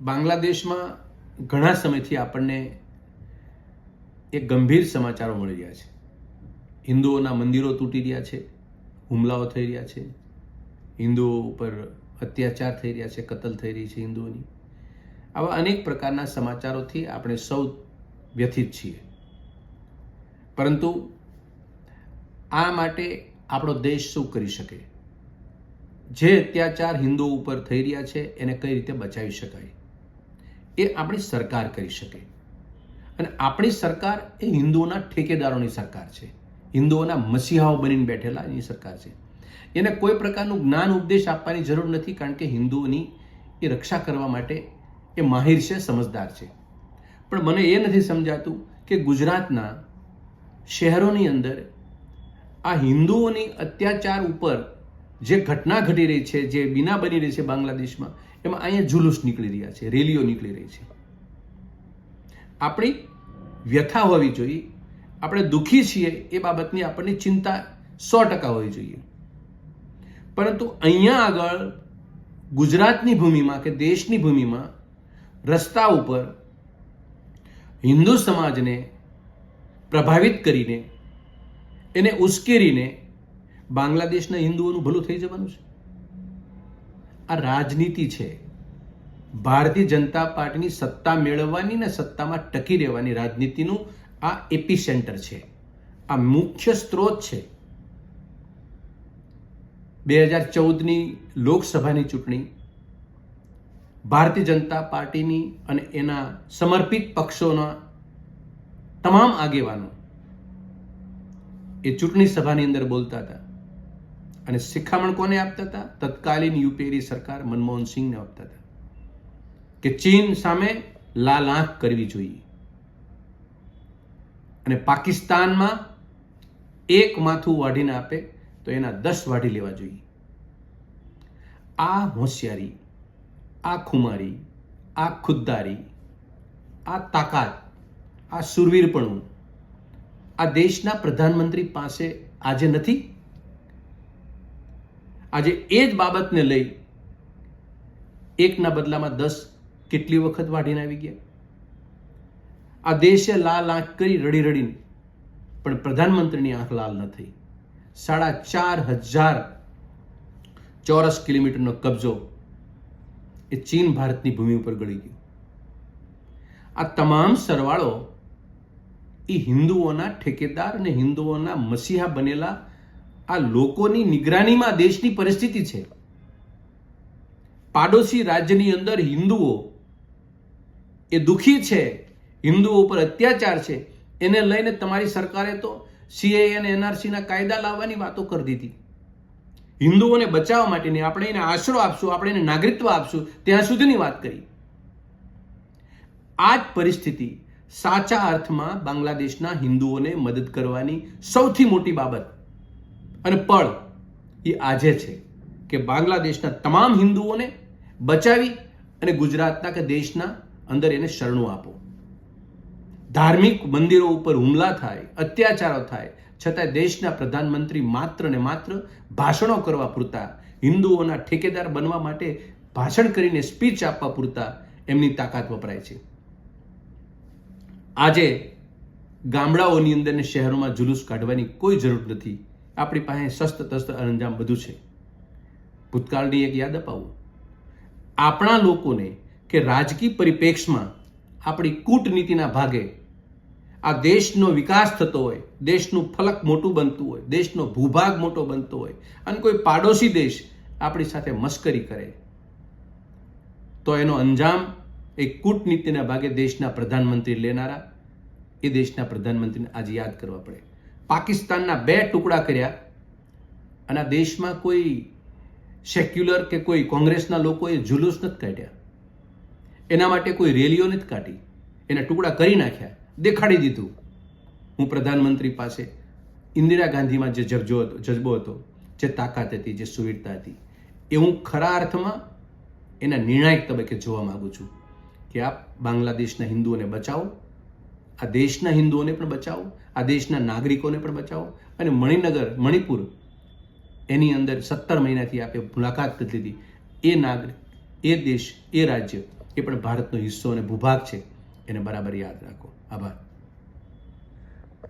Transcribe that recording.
બાંગ્લાદેશમાં ઘણા સમયથી આપણને એક ગંભીર સમાચારો મળી રહ્યા છે. હિન્દુઓના મંદિરો તૂટી રહ્યા છે, હુમલાઓ થઈ રહ્યા છે, હિન્દુઓ ઉપર અત્યાચાર થઈ રહ્યા છે, કતલ થઈ રહી છે હિન્દુઓની. આવા અનેક પ્રકારના સમાચારોથી આપણે સૌ વ્યથિત છીએ. પરંતુ આ માટે આપણો દેશ શું કરી શકે? જે અત્યાચાર હિન્દુઓ ઉપર થઈ રહ્યા છે એને કઈ રીતે બચાવી શકાય એ આપણી સરકાર કરી શકે. અને આપણી સરકાર એ હિન્દુઓના ઠેકેદારોની સરકાર છે, હિન્દુઓના મસીહાઓ બનીને બેઠેલા એની સરકાર છે. એને કોઈ પ્રકારનું જ્ઞાન ઉપદેશ આપવાની જરૂર નથી, કારણ કે હિન્દુઓની એ રક્ષા કરવા માટે એ માહિર છે, સમજદાર છે. પણ મને એ નથી સમજાતું કે ગુજરાતના શહેરોની અંદર આ હિન્દુઓની અત્યાચાર ઉપર જે ઘટના ઘટી રહી છે, જે બીના બની રહી છે બાંગ્લાદેશમાં, એમાં અહીંયા જુલુસ નીકળી રહ્યા છે, રેલીઓ નીકળી રહી છે. આપણી વ્યથા હોવી જોઈએ, આપણે દુઃખી છીએ એ બાબતની આપણને ચિંતા 100% હોવી જોઈએ. પરંતુ અહીંયા આગળ ગુજરાતની ભૂમિમાં કે દેશની ભૂમિમાં રસ્તા ઉપર હિન્દુ સમાજને પ્રભાવિત કરીને, એને ઉશ્કેરીને બાંગ્લાદેશના હિન્દુઓનું ભલું થઈ જવાનું છે. આ રાજનીતિ છે. ભારતીય જનતા પાર્ટીની સત્તા મેળવવાની ને સત્તામાં ટકી રહેવાની રાજનીતિનું આ એપિસેન્ટર છે, આ મુખ્ય સ્ત્રોત છે. 2014ની લોકસભાની ચૂંટણી ભારતીય જનતા પાર્ટીની અને એના સમર્પિત પક્ષોના તમામ આગેવાનો એ ચૂંટણી સભાની અંદર બોલતા હતા અને શિખામણ કોને આપતા હતા? તત્કાલીન યુપીએની સરકાર મનમોહન સિંહને આપતા હતા કે ચીન સામે લાલ આંખ કરવી જોઈએ અને પાકિસ્તાનમાં એક માથું વાઢીને આપે તો એના 10 વાઢી લેવા જોઈએ. આ હોશિયારી, આ ખુમારી, આ ખુદદારી, આ તાકાત, આ સુરવીરપણું આ દેશના પ્રધાનમંત્રી પાસે આજે નથી. આજે એ જ બાબતને લઈ એકના બદલામાં 10 કેટલી વખત વાઢીને આવી ગયા. આ દેશે લાલ આંખ કરી રડી રડીને, પણ પ્રધાનમંત્રીની આંખ લાલ ન થઈ. 4,500 ચોરસ કિલોમીટરનો કબજો એ ચીન ભારતની ભૂમિ ઉપર ગળી ગયો. આ તમામ સરવાળો એ હિન્દુઓના ઠેકેદાર અને હિન્દુઓના મસીહા બનેલા આ લોકોની નિગરાનીમાં દેશની પરિસ્થિતિ છે. પાડોશી રાજ્યની અંદર હિન્દુઓ એ દુઃખી છે, હિન્દુઓ ઉપર અત્યાચાર છે, એને લઈને તમારી સરકારે તો સીએએ અને એનઆરસીના કાયદા લાવવાની વાતો કરી દીધી. હિન્દુઓને બચાવવા માટેની, આપણે એને આશરો આપશું, આપણે એને નાગરિકત્વ આપશું, ત્યાં સુધીની વાત કરી. આ જ પરિસ્થિતિ સાચા અર્થમાં બાંગ્લાદેશના હિન્દુઓને મદદ કરવાની સૌથી મોટી બાબત અને પળ એ આજે છે કે બાંગ્લાદેશના તમામ હિન્દુઓને બચાવી અને ગુજરાતના કે દેશના અંદર એને શરણું આપો. ધાર્મિક મંદિરો ઉપર હુમલા થાય, અત્યાચારો થાય, છતાં દેશના પ્રધાનમંત્રી માત્ર ને માત્ર ભાષણો કરવા પૂરતા, હિન્દુઓના ઠેકેદાર બનવા માટે ભાષણ કરીને સ્પીચ આપવા પૂરતા એમની તાકાત વપરાય છે. આજે ગામડાઓની અંદર ને શહેરોમાં જુલુસ કાઢવાની કોઈ જરૂર નથી. આપણી પાસે શસ્ત્ર તસ્ત્ર અંજામ બધું છે. ભૂતકાળની એક યાદ અપાવું. આપણા લોકોને કે રાજકીય પરિપ્રેક્ષમાં આપણી કૂટનીતિના ભાગે આ દેશનો વિકાસ થતો હોય, દેશનું ફલક મોટું બનતું હોય, દેશનો ભૂભાગ મોટો બનતો હોય અને કોઈ પાડોશી દેશ આપણી સાથે મસ્કરી કરે તો એનો અંજામ એક કૂટનીતિના ભાગે દેશના પ્રધાનમંત્રી લેનારા એ દેશના પ્રધાનમંત્રીને આજે યાદ કરવા પડે. પાકિસ્તાનના 2 ટુકડા કર્યા અને આ દેશમાં કોઈ સેક્યુલર કે કોઈ કોંગ્રેસના લોકોએ જુલુસ નથી કાઢ્યા, એના માટે કોઈ રેલીઓ નથી કાઢી, એના ટુકડા કરી નાખ્યા, દેખાડી દીધું. હું પ્રધાનમંત્રી પાસે ઇન્દિરા ગાંધીમાં જે જજ્બો હતો, જે તાકાત હતી, જે સુવીરતા હતી, એ હું ખરા અર્થમાં એના નિર્ણાયક તબક્કે જોવા માંગુ છું કે આપ બાંગ્લાદેશના હિન્દુઓને બચાવો, આ દેશના હિન્દુઓને પણ બચાવો, આ દેશના નાગરિકોને પણ બચાવો. અને મણિપુર એની અંદર 17 મહિનાથી આપે મુલાકાત કરી લીધી. એ નાગરિક, એ દેશ, એ રાજ્ય એ પણ ભારતનો હિસ્સો અને ભૂભાગ છે, એને બરાબર યાદ રાખો. આભાર.